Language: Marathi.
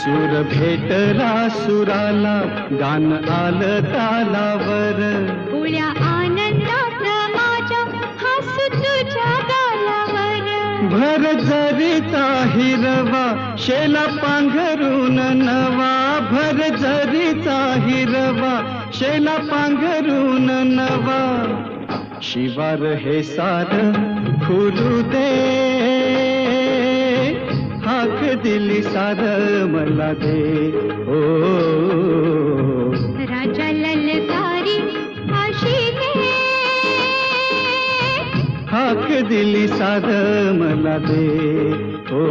सूर भेटला सुराला, गान आलं तालावर. उळ्या आनंदात माझ्या हसू तुझ्या गालावर. भर जरीचा हिरवा, शेला पांघरून नवा. भर जरीचा हिरवा, शेला पांघरून नवा. शिवार हे सार खुलू दे, हाक दिली सार मला दे. ओ राजा ललकारी आशिले, हाक दिली सार मला दे. ओ